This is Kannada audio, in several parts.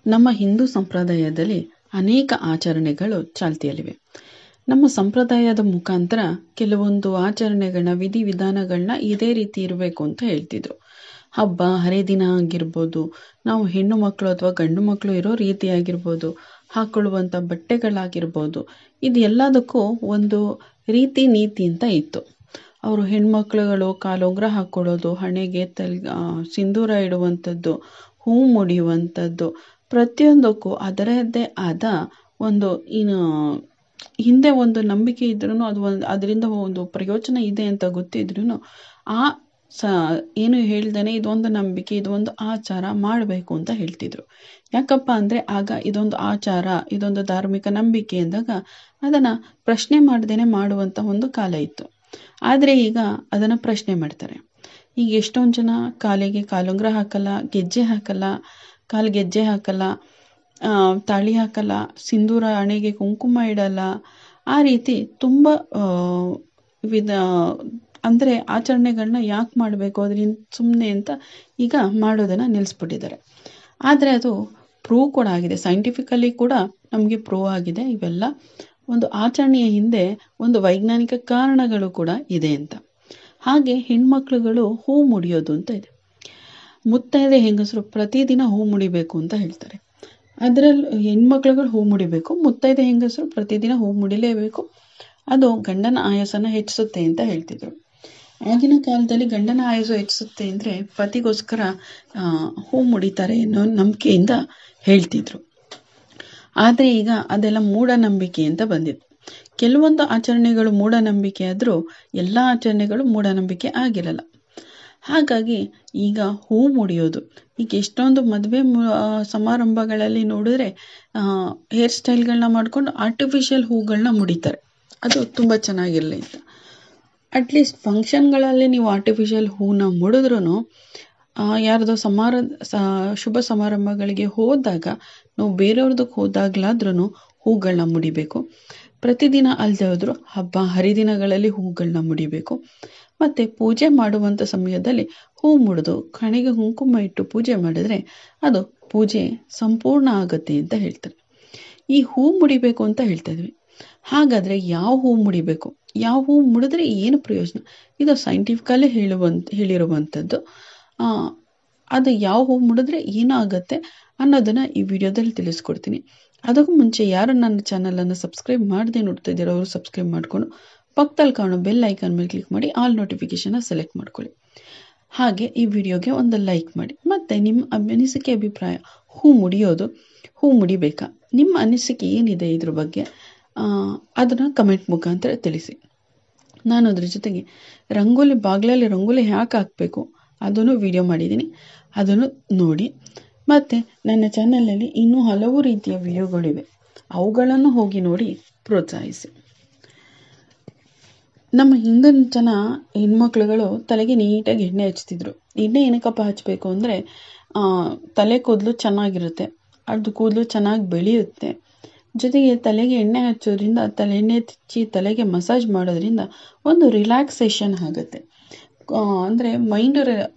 ನಮ್ಮ ಹಿಂದೂ ಸಂಪ್ರದಾಯದಲ್ಲಿ ಅನೇಕ ಆಚರಣೆಗಳು ಚಾಲ್ತಿಯಲ್ಲಿವೆ. ನಮ್ಮ ಸಂಪ್ರದಾಯದ ಮುಖಾಂತರ ಕೆಲವೊಂದು ಆಚರಣೆಗಳನ್ನ ವಿಧಿವಿಧಾನಗಳನ್ನ ಇದೇ ರೀತಿ ಇರಬೇಕು ಅಂತ ಹೇಳ್ತಿದ್ರು. ಹಬ್ಬ ಹರಿದಿನ ಆಗಿರ್ಬೋದು, ನಾವು ಹೆಣ್ಣು ಮಕ್ಕಳು ಅಥವಾ ಗಂಡು ಮಕ್ಕಳು ಇರೋ ರೀತಿ ಆಗಿರ್ಬೋದು, ಹಾಕೊಳ್ಳುವಂಥ ಬಟ್ಟೆಗಳಾಗಿರ್ಬೋದು, ಇದು ಎಲ್ಲದಕ್ಕೂ ಒಂದು ರೀತಿ ನೀತಿ ಅಂತ ಇತ್ತು. ಅವರು ಹೆಣ್ಮಕ್ಳುಗಳು ಕಾಲುಂಗುರ ಹಾಕ್ಕೊಳ್ಳೋದು, ಹಣೆಗೆ ಸಿಂಧೂರ ಇಡುವಂಥದ್ದು, ಹೂ ಮುಡಿಯುವಂಥದ್ದು, ಪ್ರತಿಯೊಂದಕ್ಕೂ ಅದರದ್ದೇ ಆದ ಒಂದು ಹಿಂದೆ ಒಂದು ನಂಬಿಕೆ ಇದ್ರೂ ಅದು ಅದರಿಂದ ಒಂದು ಪ್ರಯೋಜನ ಇದೆ ಅಂತ ಗೊತ್ತಿದ್ರೂ ಆ ಏನು ಹೇಳ್ದೇನೆ ಇದೊಂದು ನಂಬಿಕೆ, ಇದೊಂದು ಆಚಾರ ಮಾಡಬೇಕು ಅಂತ ಹೇಳ್ತಿದ್ರು. ಯಾಕಪ್ಪ ಅಂದರೆ ಆಗ ಇದೊಂದು ಆಚಾರ, ಇದೊಂದು ಧಾರ್ಮಿಕ ನಂಬಿಕೆ ಎಂದಾಗ ಅದನ್ನು ಪ್ರಶ್ನೆ ಮಾಡ್ದೇನೆ ಮಾಡುವಂಥ ಒಂದು ಕಾಲ ಇತ್ತು. ಆದರೆ ಈಗ ಅದನ್ನು ಪ್ರಶ್ನೆ ಮಾಡ್ತಾರೆ. ಈಗ ಎಷ್ಟೊಂದು ಜನ ಕಾಲಿಗೆ ಕಾಲುಂಗುರ ಹಾಕಲ್ಲ, ಗೆಜ್ಜೆ ಹಾಕಲ್ಲ, ಕಾಲು ಗೆಜ್ಜೆ ಹಾಕಲ್ಲ, ತಾಳಿ ಹಾಕಲ್ಲ, ಸಿಂಧೂರ ಹಣೆಗೆ ಕುಂಕುಮ ಇಡಲ್ಲ. ಆ ರೀತಿ ತುಂಬ ಅಂದರೆ ಆಚರಣೆಗಳನ್ನ ಯಾಕೆ ಮಾಡಬೇಕು, ಅದರಿಂದ ಸುಮ್ಮನೆ ಅಂತ ಈಗ ಮಾಡೋದನ್ನು ನಿಲ್ಲಿಸ್ಬಿಟ್ಟಿದ್ದಾರೆ. ಆದರೆ ಅದು ಪ್ರೂವ್ ಕೂಡ ಆಗಿದೆ, ಸೈಂಟಿಫಿಕಲಿ ಕೂಡ ನಮಗೆ ಪ್ರೂವ್ ಆಗಿದೆ ಇವೆಲ್ಲ ಒಂದು ಆಚರಣೆಯ ಹಿಂದೆ ಒಂದು ವೈಜ್ಞಾನಿಕ ಕಾರಣಗಳು ಕೂಡ ಇದೆ ಅಂತ. ಹಾಗೆ ಹೆಣ್ಮಕ್ಳುಗಳು ಹೂ ಮುಡಿಯೋದು ಅಂತ ಇದೆ. ಮುತ್ತೈದೆ ಹೆಂಗಸರು ಪ್ರತಿದಿನ ಹೂ ಮುಡಿಬೇಕು ಅಂತ ಹೇಳ್ತಾರೆ. ಅದರಲ್ಲಿ ಹೆಣ್ಮಕ್ಳುಗಳು ಹೂ ಮುಡಿಬೇಕು, ಮುತ್ತೈದೆ ಹೆಂಗಸರು ಪ್ರತಿದಿನ ಹೂ ಮುಡಿಲೇಬೇಕು. ಅದು ಗಂಡನ ಆಯಸ್ಸನ್ನು ಹೆಚ್ಚಿಸುತ್ತೆ ಅಂತ ಹೇಳ್ತಿದ್ರು. ಆಗಿನ ಕಾಲದಲ್ಲಿ ಗಂಡನ ಆಯಸ್ಸು ಹೆಚ್ಚಿಸುತ್ತೆ ಅಂದರೆ ಪತಿಗೋಸ್ಕರ ಹೂ ಮುಡಿತಾರೆ ಅನ್ನೋ ನಂಬಿಕೆಯಿಂದ ಹೇಳ್ತಿದ್ರು. ಆದರೆ ಈಗ ಅದೆಲ್ಲ ಮೂಢನಂಬಿಕೆ ಅಂತ ಬಂದಿತ್ತು. ಕೆಲವೊಂದು ಆಚರಣೆಗಳು ಮೂಢನಂಬಿಕೆ ಆದರೂ ಎಲ್ಲ ಆಚರಣೆಗಳು ಮೂಢನಂಬಿಕೆ ಆಗಿರಲ್ಲ. ಹಾಗಾಗಿ ಈಗ ಹೂ ಮುಡಿಯೋದು, ಈಗ ಎಷ್ಟೊಂದು ಮದುವೆ ಸಮಾರಂಭಗಳಲ್ಲಿ ನೋಡಿದ್ರೆ ಹೇರ್ ಸ್ಟೈಲ್ಗಳನ್ನ ಮಾಡ್ಕೊಂಡು ಆರ್ಟಿಫಿಷಿಯಲ್ ಹೂಗಳನ್ನ ಮುಡಿತಾರೆ. ಅದು ತುಂಬ ಚೆನ್ನಾಗಿರಲಿ ಅಂತ. ಅಟ್ಲೀಸ್ಟ್ ಫಂಕ್ಷನ್ಗಳಲ್ಲಿ ನೀವು ಆರ್ಟಿಫಿಷಿಯಲ್ ಹೂನ ಮುಡಿದ್ರೂ ಯಾರ್ದೋ ಶುಭ ಸಮಾರಂಭಗಳಿಗೆ ಹೋದಾಗ ನಾವು ಬೇರೆಯವ್ರದಕ್ಕೆ ಹೋದಾಗಲಾದ್ರೂ ಹೂಗಳನ್ನ ಮುಡಿಬೇಕು. ಪ್ರತಿದಿನ ಅಲ್ಲದೆ ಹೋದರೂ ಹಬ್ಬ ಹರಿದಿನಗಳಲ್ಲಿ ಹೂಗಳನ್ನ ಮುಡಿಬೇಕು. ಮತ್ತು ಪೂಜೆ ಮಾಡುವಂಥ ಸಮಯದಲ್ಲಿ ಹೂ ಮುಡಿದು ಕಣಿಗೆ ಕುಂಕುಮ ಇಟ್ಟು ಪೂಜೆ ಮಾಡಿದ್ರೆ ಅದು ಪೂಜೆ ಸಂಪೂರ್ಣ ಆಗುತ್ತೆ ಅಂತ ಹೇಳ್ತಾರೆ. ಈ ಹೂ ಮುಡಿಬೇಕು ಅಂತ ಹೇಳ್ತಾ ಇದ್ವಿ. ಹಾಗಾದರೆ ಯಾವ ಹೂ ಮುಡಿಬೇಕು, ಯಾವ ಹೂ ಮುಡಿದ್ರೆ ಏನು ಪ್ರಯೋಜನ, ಇದು ಸೈಂಟಿಫಿಕಲ್ಲೇ ಹೇಳಿರುವಂಥದ್ದು. ಅದು ಯಾವ ಹೂ ಮುಡಿದ್ರೆ ಏನಾಗುತ್ತೆ ಅನ್ನೋದನ್ನು ಈ ವಿಡಿಯೋದಲ್ಲಿ ತಿಳಿಸ್ಕೊಡ್ತೀನಿ. ಅದಕ್ಕೂ ಮುಂಚೆ ಯಾರು ನನ್ನ ಚಾನಲನ್ನು ಸಬ್ಸ್ಕ್ರೈಬ್ ಮಾಡದೆ ನೋಡ್ತಾ ಇದ್ದೀರೋ ಅವರು ಸಬ್ಸ್ಕ್ರೈಬ್ ಮಾಡಿಕೊಂಡು ಪಕ್ಕದಲ್ಲಿ ಕಾಣೋ ಬೆಲ್ ಐಕಾನ್ ಮೇಲೆ ಕ್ಲಿಕ್ ಮಾಡಿ ಆಲ್ ನೋಟಿಫಿಕೇಷನ್ನ ಸೆಲೆಕ್ಟ್ ಮಾಡ್ಕೊಳ್ಳಿ. ಹಾಗೆ ಈ ವಿಡಿಯೋಗೆ ಒಂದು ಲೈಕ್ ಮಾಡಿ. ಮತ್ತು ನಿಮ್ಮ ಅನಿಸಿಕೆ ಅಭಿಪ್ರಾಯ, ಹೂ ಮುಡಿಯೋದು, ಹೂ ಮುಡಿಬೇಕಾ, ನಿಮ್ಮ ಅನಿಸಿಕೆ ಏನಿದೆ ಇದ್ರ ಬಗ್ಗೆ ಅದನ್ನು ಕಮೆಂಟ್ ಮುಖಾಂತರ ತಿಳಿಸಿ. ನಾನು ಅದ್ರ ಜೊತೆಗೆ ಬಾಗಿಲಲ್ಲಿ ರಂಗೋಲಿ ಯಾಕೆ ಹಾಕಬೇಕು ಅದನ್ನು ವಿಡಿಯೋ ಮಾಡಿದ್ದೀನಿ, ಅದನ್ನು ನೋಡಿ. ಮತ್ತು ನನ್ನ ಚಾನಲಲ್ಲಿ ಇನ್ನೂ ಹಲವು ರೀತಿಯ ವಿಡಿಯೋಗಳಿವೆ, ಅವುಗಳನ್ನು ಹೋಗಿ ನೋಡಿ ಪ್ರೋತ್ಸಾಹಿಸಿ. ನಮ್ಮ ಹಿಂದಿನ ಜನ ಹೆಣ್ಮಕ್ಳುಗಳು ತಲೆಗೆ ನೀಟಾಗಿ ಎಣ್ಣೆ ಹಚ್ತಿದ್ರು. ಎಣ್ಣೆ ಏನಕ್ಕಪ್ಪ ಹಚ್ಚಬೇಕು ಅಂದರೆ ತಲೆ ಕೂದಲು ಚೆನ್ನಾಗಿರುತ್ತೆ, ಅದು ಕೂದಲು ಚೆನ್ನಾಗಿ ಬೆಳೆಯುತ್ತೆ. ಜೊತೆಗೆ ತಲೆಗೆ ಎಣ್ಣೆ ಹಚ್ಚೋದ್ರಿಂದ ಎಣ್ಣೆ ಹಚ್ಚಿ ತಲೆಗೆ ಮಸಾಜ್ ಮಾಡೋದ್ರಿಂದ ಒಂದು ರಿಲ್ಯಾಕ್ಸೇಷನ್ ಆಗುತ್ತೆ. ಅಂದರೆ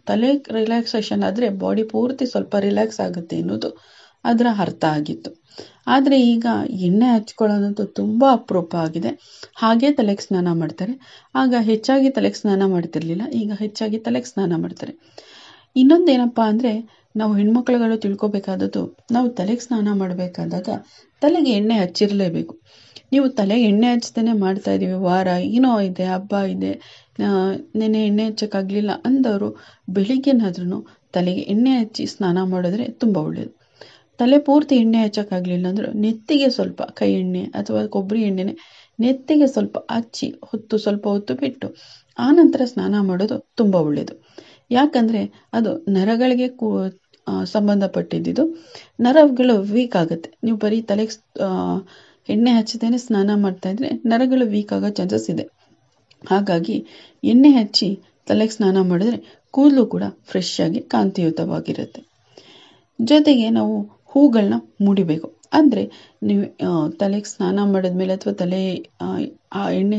ತಲೆ ರಿಲ್ಯಾಕ್ಸೇಷನ್ ಆದರೆ ಬಾಡಿ ಪೂರ್ತಿ ಸ್ವಲ್ಪ ರಿಲ್ಯಾಕ್ಸ್ ಆಗುತ್ತೆ ಅನ್ನೋದು ಅದರ ಅರ್ಥ ಆಗಿತ್ತು. ಆದರೆ ಈಗ ಎಣ್ಣೆ ಹಚ್ಕೊಳ್ಳೋದಂತೂ ತುಂಬ ಅಪರೂಪ ಆಗಿದೆ. ಹಾಗೆ ತಲೆಗೆ ಸ್ನಾನ ಮಾಡ್ತಾರೆ. ಆಗ ಹೆಚ್ಚಾಗಿ ತಲೆಗೆ ಸ್ನಾನ ಮಾಡ್ತಿರ್ಲಿಲ್ಲ, ಈಗ ಹೆಚ್ಚಾಗಿ ತಲೆಗೆ ಸ್ನಾನ ಮಾಡ್ತಾರೆ. ಇನ್ನೊಂದೇನಪ್ಪ ಅಂದರೆ ನಾವು ಹೆಣ್ಮಕ್ಳುಗಳು ತಿಳ್ಕೊಬೇಕಾದದ್ದು, ನಾವು ತಲೆಗೆ ಸ್ನಾನ ಮಾಡಬೇಕಾದಾಗ ತಲೆಗೆ ಎಣ್ಣೆ ಹಚ್ಚಿರಲೇಬೇಕು. ನೀವು ತಲೆಗೆ ಎಣ್ಣೆ ಹಚ್ಚದೇ ಮಾಡ್ತಾ ಇದ್ದೀವಿ, ವಾರ ಏನೋ ಇದೆ, ಹಬ್ಬ ಇದೆ, ನೆನೆ ಎಣ್ಣೆ ಹಚ್ಚೋಕ್ಕಾಗಲಿಲ್ಲ ಅಂದವರು ಬೆಳಿಗ್ಗೆನಾದ್ರೂ ತಲೆಗೆ ಎಣ್ಣೆ ಹಚ್ಚಿ ಸ್ನಾನ ಮಾಡಿದ್ರೆ ತುಂಬ ಒಳ್ಳೆಯದು. ತಲೆ ಪೂರ್ತಿ ಎಣ್ಣೆ ಹಚ್ಚೋಕ್ಕಾಗಲಿಲ್ಲ ಅಂದ್ರೆ ನೆತ್ತಿಗೆ ಸ್ವಲ್ಪ ಕೈ ಎಣ್ಣೆ ಅಥವಾ ಕೊಬ್ಬರಿ ಎಣ್ಣೆನೆ ನೆತ್ತಿಗೆ ಸ್ವಲ್ಪ ಹಚ್ಚಿ ಸ್ವಲ್ಪ ಹೊತ್ತು ಬಿಟ್ಟು ಆನಂತರ ಸ್ನಾನ ಮಾಡೋದು ತುಂಬ ಒಳ್ಳೆಯದು. ಯಾಕಂದರೆ ಅದು ನರಗಳಿಗೆ ಸಂಬಂಧಪಟ್ಟಿದ್ದು, ನರಗಳು ವೀಕ್ ಆಗುತ್ತೆ. ನೀವು ಬರೀ ತಲೆಗೆ ಎಣ್ಣೆ ಹಚ್ಚದೇನೆ ಸ್ನಾನ ಮಾಡ್ತಾಯಿದ್ರೆ ನರಗಳು ವೀಕ್ ಆಗೋ ಚಾನ್ಸಸ್ ಇದೆ. ಹಾಗಾಗಿ ಎಣ್ಣೆ ಹಚ್ಚಿ ತಲೆಗೆ ಸ್ನಾನ ಮಾಡಿದ್ರೆ ಕೂದಲು ಕೂಡ ಫ್ರೆಶ್ ಆಗಿ ಕಾಂತಿಯುತವಾಗಿರುತ್ತೆ. ಜೊತೆಗೆ ನಾವು ಹೂಗಳನ್ನ ಮುಡಿಬೇಕು. ಅಂದರೆ ನೀವು ತಲೆಗೆ ಸ್ನಾನ ಮಾಡಿದ್ಮೇಲೆ ಅಥವಾ ತಲೆ ಎಣ್ಣೆ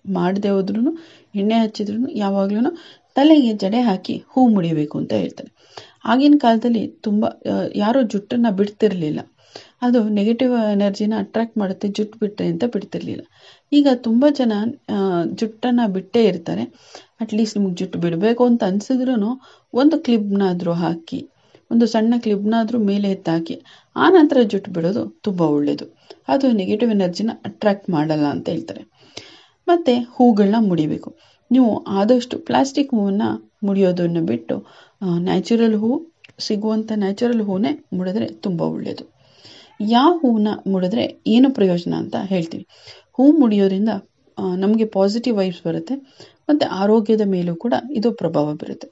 ಮಾಡದೆ ಹೋದ್ರೂ ಎಣ್ಣೆ ಹಚ್ಚಿದ್ರೂ ಯಾವಾಗಲೂ ತಲೆಗೆ ಜಡೆ ಹಾಕಿ ಹೂ ಮುಡಿಬೇಕು ಅಂತ ಹೇಳ್ತಾರೆ. ಆಗಿನ ಕಾಲದಲ್ಲಿ ತುಂಬ ಯಾರೂ ಜುಟ್ಟನ್ನು ಬಿಡ್ತಿರ್ಲಿಲ್ಲ. ಅದು ನೆಗೆಟಿವ್ ಎನರ್ಜಿನ ಅಟ್ರಾಕ್ಟ್ ಮಾಡುತ್ತೆ, ಜುಟ್ಟು ಬಿಟ್ಟರೆ ಅಂತ ಬಿಡ್ತಿರ್ಲಿಲ್ಲ. ಈಗ ತುಂಬ ಜನ ಜುಟ್ಟನ್ನು ಬಿಟ್ಟೇ ಇರ್ತಾರೆ. ಅಟ್ಲೀಸ್ಟ್ ನಿಮ್ಗೆ ಜುಟ್ಟು ಬಿಡಬೇಕು ಅಂತ ಅನಿಸಿದ್ರೂ ಒಂದು ಕ್ಲಿಪ್ನಾದರೂ ಹಾಕಿ, ಒಂದು ಸಣ್ಣ ಕ್ಲಿಪ್ನಾದರೂ ಮೇಲೆ ಎತ್ತಾಕಿ ಆನಂತರ ಜುಟ್ಟು ಬಿಡೋದು ತುಂಬ ಒಳ್ಳೆಯದು. ಅದು ನೆಗೆಟಿವ್ ಎನರ್ಜಿನ ಅಟ್ರಾಕ್ಟ್ ಮಾಡಲ್ಲ ಅಂತ ಹೇಳ್ತಾರೆ. ಮತ್ತು ಹೂಗಳನ್ನ ಮುಡಿಬೇಕು. ನೀವು ಆದಷ್ಟು ಪ್ಲಾಸ್ಟಿಕ್ ಹೂವನ್ನು ಮುಡಿಯೋದನ್ನು ಬಿಟ್ಟು ನ್ಯಾಚುರಲ್ ಹೂ ಸಿಗುವಂಥ ನ್ಯಾಚುರಲ್ ಹೂವನ್ನೇ ಮುಡಿದ್ರೆ ತುಂಬ ಒಳ್ಳೆಯದು. ಯಾವ ಹೂವನ್ನ ಮುಡಿದ್ರೆ ಏನು ಪ್ರಯೋಜನ ಅಂತ ಹೇಳ್ತೀವಿ. ಹೂ ಮುಡಿಯೋದ್ರಿಂದ ನಮಗೆ ಪಾಸಿಟಿವ್ ವೈಬ್ಸ್ ಬರುತ್ತೆ ಮತ್ತು ಆರೋಗ್ಯದ ಮೇಲೂ ಕೂಡ ಇದು ಪ್ರಭಾವ ಬೀರುತ್ತೆ.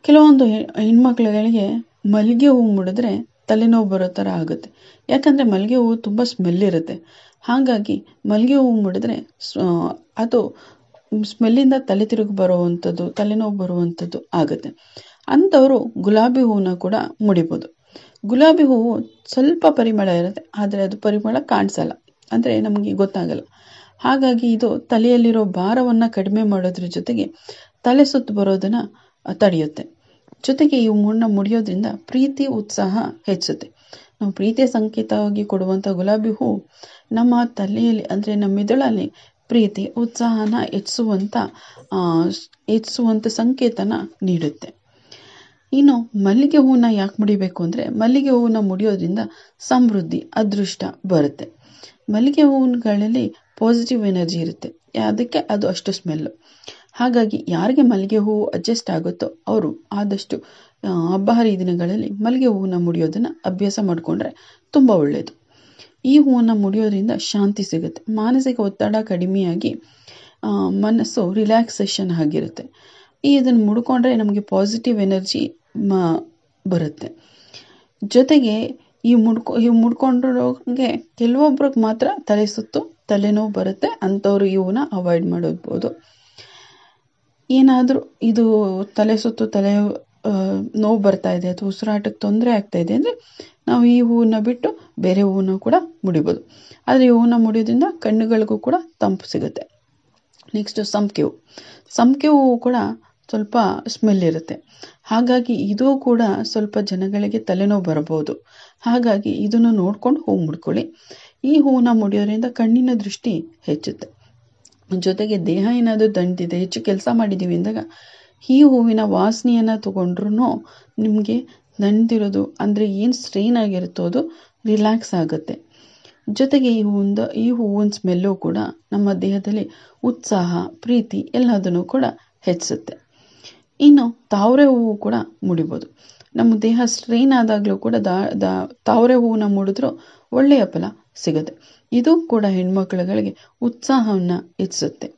ಕೆಲವೊಂದು ಹೆಣ್ಮಕ್ಳುಗಳಿಗೆ ಮಲ್ಲಿಗೆ ಹೂ ಮುಡಿದ್ರೆ ತಲೆನೋವು ಬರೋ ಥರ ಆಗುತ್ತೆ. ಯಾಕಂದರೆ ಮಲ್ಲಿಗೆ ಹೂವು ತುಂಬ ಸ್ಮೆಲ್ ಇರುತ್ತೆ. ಹಾಗಾಗಿ ಮಲ್ಲಿಗೆ ಹೂವು ಮುಡಿದ್ರೆ ಅದು ಸ್ಮೆಲ್ಲಿಂದ ತಲೆ ತಿರುಗಿ ಬರುವಂಥದ್ದು, ತಲೆನೋವು ಬರುವಂಥದ್ದು ಆಗುತ್ತೆ. ಅಂಥವರು ಗುಲಾಬಿ ಹೂವನ್ನ ಕೂಡ ಮುಡಿಬೋದು. ಗುಲಾಬಿ ಹೂವು ಸ್ವಲ್ಪ ಪರಿಮಳ ಇರುತ್ತೆ, ಆದರೆ ಅದು ಪರಿಮಳ ಕಾಣಿಸಲ್ಲ, ಅಂದರೆ ನಮಗೆ ಗೊತ್ತಾಗಲ್ಲ. ಹಾಗಾಗಿ ಇದು ತಲೆಯಲ್ಲಿರೋ ಭಾರವನ್ನು ಕಡಿಮೆ ಮಾಡೋದ್ರ ಜೊತೆಗೆ ತಲೆ ಸುತ್ತು ಬರೋದನ್ನು ತಡೆಯುತ್ತೆ. ಜೊತೆಗೆ ಈ ಹೂವನ್ನ ಮುಡಿಯೋದ್ರಿಂದ ಪ್ರೀತಿ ಉತ್ಸಾಹ ಹೆಚ್ಚುತ್ತೆ. ನಾವು ಪ್ರೀತಿಯ ಸಂಕೇತವಾಗಿ ಕೊಡುವಂಥ ಗುಲಾಬಿ ಹೂ ನಮ್ಮ ತಲೆಯಲ್ಲಿ, ಅಂದರೆ ನಮ್ಮ ಮಿದುಳಲ್ಲಿ ಪ್ರೀತಿ ಉತ್ಸಾಹನ ಹೆಚ್ಚಿಸುವಂಥ ಸಂಕೇತನ ನೀಡುತ್ತೆ. ಇನ್ನು ಮಲ್ಲಿಗೆ ಹೂವನ್ನ ಯಾಕೆ ಮುಡಿಬೇಕು ಅಂದರೆ, ಮಲ್ಲಿಗೆ ಹೂವನ್ನ ಮುಡಿಯೋದ್ರಿಂದ ಸಮೃದ್ಧಿ, ಅದೃಷ್ಟ ಬರುತ್ತೆ. ಮಲ್ಲಿಗೆ ಹೂವುಗಳಲ್ಲಿ ಪಾಸಿಟಿವ್ ಎನರ್ಜಿ ಇರುತ್ತೆ, ಅದಕ್ಕೆ ಅದು ಅಷ್ಟು ಸ್ಮೆಲ್ಲು. ಹಾಗಾಗಿ ಯಾರಿಗೆ ಮಲ್ಲಿಗೆ ಹೂವು ಅಡ್ಜಸ್ಟ್ ಆಗುತ್ತೋ ಅವರು ಆದಷ್ಟು ಹಬ್ಬ ಹರಿದಿನಗಳಲ್ಲಿ ಮಲ್ಲಿಗೆ ಹೂವನ್ನ ಮುಡಿಯೋದನ್ನು ಅಭ್ಯಾಸ ಮಾಡಿಕೊಂಡ್ರೆ ತುಂಬ ಒಳ್ಳೆಯದು. ಈ ಹೂವನ್ನು ಮುಡಿಯೋದ್ರಿಂದ ಶಾಂತಿ ಸಿಗುತ್ತೆ, ಮಾನಸಿಕ ಒತ್ತಡ ಕಡಿಮೆಯಾಗಿ ಮನಸ್ಸು ರಿಲ್ಯಾಕ್ಸೇಷನ್ ಆಗಿರುತ್ತೆ. ಇದನ್ನು ಮುಡ್ಕೊಂಡ್ರೆ ನಮಗೆ ಪಾಸಿಟಿವ್ ಎನರ್ಜಿ ಬರುತ್ತೆ. ಜೊತೆಗೆ ಈ ಮುಡ್ಕೊಂಡ್ರೋಗೆ ಕೆಲವೊಬ್ರಿಗೆ ಮಾತ್ರ ತಲೆ ಸುತ್ತು ತಲೆನೋವು ಬರುತ್ತೆ. ಅಂಥವ್ರು ಇವನ್ನ ಅವಾಯ್ಡ್ ಮಾಡೋದ್ಬೋದು. ಏನಾದರೂ ಇದು ತಲೆ ಸುತ್ತು ತಲೆ ನೋವು ಬರ್ತಾ ಇದೆ ಅಥವಾ ಉಸಿರಾಟಕ್ಕೆ ತೊಂದರೆ ಆಗ್ತಾ ಇದೆ ಅಂದರೆ ನಾವು ಈ ಹೂವನ್ನ ಬಿಟ್ಟು ಬೇರೆ ಹೂವನ್ನ ಕೂಡ ಮುಡಿಬೋದು. ಆದರೆ ಈ ಹೂವನ್ನ ಮುಡಿಯೋದ್ರಿಂದ ಕಣ್ಣುಗಳಿಗೂ ಕೂಡ ತಂಪು ಸಿಗುತ್ತೆ. ನೆಕ್ಸ್ಟು ಸಂಪಿಗೆ ಹೂವು ಕೂಡ ಸ್ವಲ್ಪ ಸ್ಮೆಲ್ ಇರುತ್ತೆ. ಹಾಗಾಗಿ ಇದು ಕೂಡ ಸ್ವಲ್ಪ ಜನಗಳಿಗೆ ತಲೆನೋವು ಬರಬಹುದು. ಹಾಗಾಗಿ ಇದನ್ನು ನೋಡ್ಕೊಂಡು ಹೂವು ಮುಡ್ಕೊಳ್ಳಿ. ಈ ಹೂವನ್ನ ಮುಡಿಯೋದ್ರಿಂದ ಕಣ್ಣಿನ ದೃಷ್ಟಿ ಹೆಚ್ಚುತ್ತೆ. ಜೊತೆಗೆ ದೇಹ ಏನಾದರೂ ದಂಡಿದೆ, ಹೆಚ್ಚು ಕೆಲಸ ಮಾಡಿದ್ದೀವಿ ಅಂದಾಗ ಈ ಹೂವಿನ ವಾಸನೆಯನ್ನು ತಗೊಂಡ್ರೂ ನಿಮಗೆ ದಂಡಿರೋದು, ಅಂದರೆ ಏನು ಸ್ಟ್ರೈನ್ ಆಗಿರುತ್ತೋ ಅದು ರಿಲ್ಯಾಕ್ಸ್ ಆಗುತ್ತೆ. ಜೊತೆಗೆ ಈ ಹೂವಿನ ಸ್ಮೆಲ್ಲು ಕೂಡ ನಮ್ಮ ದೇಹದಲ್ಲಿ ಉತ್ಸಾಹ, ಪ್ರೀತಿ ಎಲ್ಲದನ್ನು ಕೂಡ ಹೆಚ್ಚಿಸುತ್ತೆ. ಇನ್ನು ತಾವರೆ ಹೂವು ಕೂಡ ಮುಡಿಬೋದು. ನಮ್ಮ ದೇಹ ಸ್ಟ್ರೈನ್ ಆದಾಗಲೂ ಕೂಡ ತಾವರೆ ಹೂವನ್ನ ಮುಡಿದ್ರೂ ಒಳ್ಳೆಯ ಫಲ ಸಿಗುತ್ತೆ. ಇದು ಕೂಡ ಹೆಣ್ಮಕ್ಳುಗಳಿಗೆ ಉತ್ಸಾಹವನ್ನು ಹೆಚ್ಚಿಸುತ್ತೆ.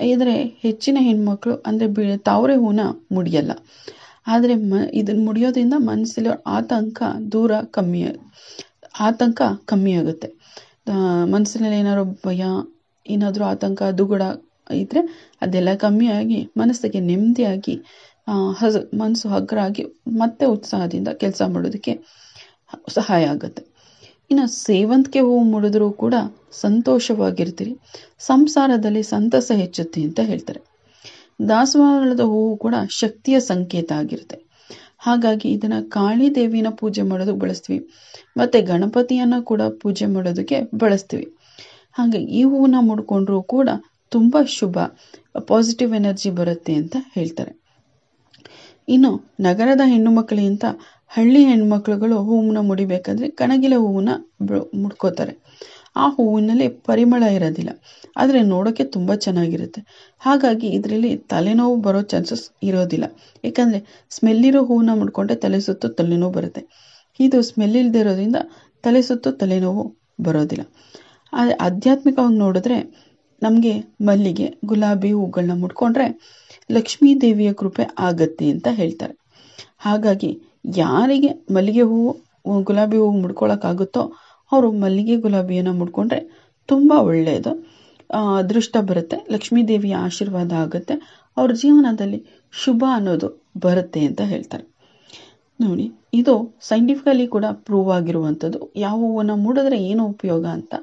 ಆದರೆ ಹೆಚ್ಚಿನ ಹೆಣ್ಮಕ್ಳು ಅಂದರೆ ತಾವರೆ ಹೂವನ್ನ ಮುಡಿಯಲ್ಲ. ಆದರೆ ಇದನ್ನು ಮುಡಿಯೋದ್ರಿಂದ ಮನಸ್ಸಲ್ಲಿ ಆತಂಕ ಕಮ್ಮಿ ಆಗುತ್ತೆ. ಮನಸ್ಸಿನಲ್ಲಿ ಏನಾದ್ರು ಭಯ, ಏನಾದರೂ ಆತಂಕ, ದುಗುಡ ಇದ್ದರೆ ಅದೆಲ್ಲ ಕಮ್ಮಿಯಾಗಿ ಮನಸ್ಸಿಗೆ ನೆಮ್ಮದಿಯಾಗಿ ಮನಸ್ಸು ಹಗುರಾಗಿ ಮತ್ತೆ ಉತ್ಸಾಹದಿಂದ ಕೆಲಸ ಮಾಡೋದಕ್ಕೆ ಸಹಾಯ ಆಗುತ್ತೆ. ಇನ್ನು ಸೇವಂತಿಗೆ ಹೂವು ಮುಡಿದ್ರೂ ಕೂಡ ಸಂತೋಷವಾಗಿರ್ತೀರಿ, ಸಂಸಾರದಲ್ಲಿ ಸಂತಸ ಹೆಚ್ಚುತ್ತೆ ಅಂತ ಹೇಳ್ತಾರೆ. ದಾಸವಾಳದ ಹೂವು ಕೂಡ ಶಕ್ತಿಯ ಸಂಕೇತ ಆಗಿರುತ್ತೆ. ಹಾಗಾಗಿ ಇದನ್ನು ಕಾಳಿ ದೇವಿನ ಪೂಜೆ ಮಾಡೋದಕ್ಕೆ ಬಳಸ್ತೀವಿ, ಮತ್ತು ಗಣಪತಿಯನ್ನು ಕೂಡ ಪೂಜೆ ಮಾಡೋದಕ್ಕೆ ಬಳಸ್ತೀವಿ. ಹಾಗಾಗಿ ಈ ಹೂವನ್ನ ಮುಡ್ಕೊಂಡ್ರೂ ಕೂಡ ತುಂಬ ಶುಭ, ಪಾಸಿಟಿವ್ ಎನರ್ಜಿ ಬರುತ್ತೆ ಅಂತ ಹೇಳ್ತಾರೆ. ಇನ್ನು ನಗರದ ಹೆಣ್ಣು ಮಕ್ಕಳಿಗಿಂತ ಹಳ್ಳಿ ಹೆಣ್ಮಕ್ಳುಗಳು ಹೂವನ್ನ ಮುಡಿಬೇಕಾದ್ರೆ ಕಣಗಿಲೆ ಹೂವನ್ನ ಮುಡ್ಕೋತಾರೆ. ಆ ಹೂವಿನಲ್ಲಿ ಪರಿಮಳ ಇರೋದಿಲ್ಲ, ಆದರೆ ನೋಡೋಕ್ಕೆ ತುಂಬ ಚೆನ್ನಾಗಿರುತ್ತೆ. ಹಾಗಾಗಿ ಇದರಲ್ಲಿ ತಲೆನೋವು ಬರೋ ಚಾನ್ಸಸ್ ಇರೋದಿಲ್ಲ. ಯಾಕಂದರೆ ಸ್ಮೆಲ್ಲಿರೋ ಹೂವನ್ನ ಮುಡ್ಕೊಂಡ್ರೆ ತಲೆ ಸುತ್ತು ತಲೆನೋವು ಬರುತ್ತೆ. ಇದು ಸ್ಮೆಲ್ ಇಲ್ಲದೆ ಇರೋದ್ರಿಂದ ತಲೆ ಸುತ್ತು ತಲೆನೋವು ಬರೋದಿಲ್ಲ. ಆದರೆ ಆಧ್ಯಾತ್ಮಿಕವಾಗಿ ನೋಡಿದ್ರೆ ನಮಗೆ ಮಲ್ಲಿಗೆ, ಗುಲಾಬಿ ಹೂಗಳನ್ನ ಮುಡ್ಕೊಂಡ್ರೆ ಲಕ್ಷ್ಮೀ ದೇವಿಯ ಕೃಪೆ ಆಗತ್ತೆ ಅಂತ ಹೇಳ್ತಾರೆ. ಹಾಗಾಗಿ ಯಾರಿಗೆ ಮಲ್ಲಿಗೆ ಹೂವು, ಗುಲಾಬಿ ಹೂವು ಮುಡ್ಕೊಳ್ಳೋಕ್ಕಾಗುತ್ತೋ ಅವರು ಮಲ್ಲಿಗೆ, ಗುಲಾಬಿಯನ್ನು ಮುಡ್ಕೊಂಡ್ರೆ ತುಂಬ ಒಳ್ಳೆಯದು. ಅದೃಷ್ಟ ಬರುತ್ತೆ, ಲಕ್ಷ್ಮೀ ದೇವಿಯ ಆಶೀರ್ವಾದ ಆಗುತ್ತೆ, ಅವ್ರ ಜೀವನದಲ್ಲಿ ಶುಭ ಅನ್ನೋದು ಬರುತ್ತೆ ಅಂತ ಹೇಳ್ತಾರೆ. ನೋಡಿ, ಇದು ಸೈಂಟಿಫಿಕಲಿ ಕೂಡ ಪ್ರೂವ್ ಆಗಿರುವಂಥದ್ದು, ಯಾವ ಹೂವನ್ನು ಮುಡಿದ್ರೆ ಏನು ಉಪಯೋಗ ಅಂತ.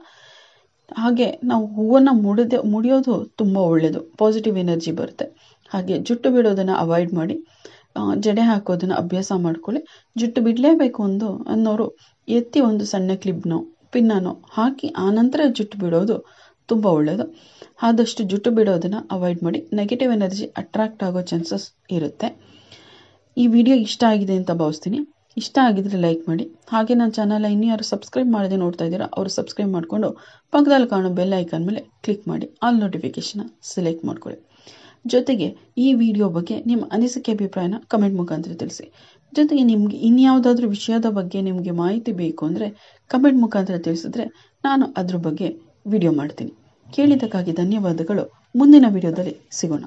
ಹಾಗೆ ನಾವು ಹೂವನ್ನು ಮುಡಿಯೋದು ತುಂಬ ಒಳ್ಳೆಯದು, ಪಾಸಿಟಿವ್ ಎನರ್ಜಿ ಬರುತ್ತೆ. ಹಾಗೆ ಜುಟ್ಟು ಬಿಡೋದನ್ನು ಅವಾಯ್ಡ್ ಮಾಡಿ. ಜಡೆ ಹಾಕೋದನ್ನು ಅಭ್ಯಾಸ ಮಾಡ್ಕೊಳ್ಳಿ. ಜುಟ್ಟು ಬಿಡಲೇಬೇಕು ಅನ್ನೋರು ಎತ್ತಿ ಒಂದು ಸಣ್ಣ ಕ್ಲಿಪ್ನೋ ಪಿನ್ನೋ ಹಾಕಿ ಆನಂತರ ಜುಟ್ಟು ಬಿಡೋದು ತುಂಬ ಒಳ್ಳೆಯದು. ಆದಷ್ಟು ಜುಟ್ಟು ಬಿಡೋದನ್ನು ಅವಾಯ್ಡ್ ಮಾಡಿ. ನೆಗೆಟಿವ್ ಎನರ್ಜಿ ಅಟ್ರಾಕ್ಟ್ ಆಗೋ ಚಾನ್ಸಸ್ ಇರುತ್ತೆ. ಈ ವಿಡಿಯೋ ಇಷ್ಟ ಆಗಿದೆ ಅಂತ ಭಾವಿಸ್ತೀನಿ. ಇಷ್ಟ ಆಗಿದ್ರೆ ಲೈಕ್ ಮಾಡಿ. ಹಾಗೆ ನನ್ನ ಚಾನಲ್ ಇನ್ನೂ ಯಾರು ಸಬ್ಸ್ಕ್ರೈಬ್ ಮಾಡದೆ ನೋಡ್ತಾ ಇದ್ದೀರಾ ಅವರು ಸಬ್ಸ್ಕ್ರೈಬ್ ಮಾಡಿಕೊಂಡು ಪಕ್ಕದಲ್ಲಿ ಕಾಣೋ ಬೆಲ್ ಐಕಾನ್ ಮೇಲೆ ಕ್ಲಿಕ್ ಮಾಡಿ ಆಲ್ ನೋಟಿಫಿಕೇಶನ್ ಸೆಲೆಕ್ಟ್ ಮಾಡ್ಕೊಳ್ಳಿ. ಜೊತೆಗೆ ಈ ವಿಡಿಯೋ ಬಗ್ಗೆ ನಿಮ್ಮ ಅನಿಸಿಕೆ ಅಭಿಪ್ರಾಯನ ಕಮೆಂಟ್ ಮುಖಾಂತರ ತಿಳಿಸಿ. ಜೊತೆಗೆ ನಿಮಗೆ ಇನ್ಯಾವುದಾದ್ರೂ ವಿಷಯದ ಬಗ್ಗೆ ನಿಮಗೆ ಮಾಹಿತಿ ಬೇಕು ಅಂದರೆ ಕಮೆಂಟ್ ಮುಖಾಂತರ ತಿಳಿಸಿದ್ರೆ ನಾನು ಅದ್ರ ಬಗ್ಗೆ ವಿಡಿಯೋ ಮಾಡ್ತೀನಿ. ಕೇಳಿದ್ದಕ್ಕಾಗಿ ಧನ್ಯವಾದಗಳು. ಮುಂದಿನ ವಿಡಿಯೋದಲ್ಲಿ ಸಿಗೋಣ.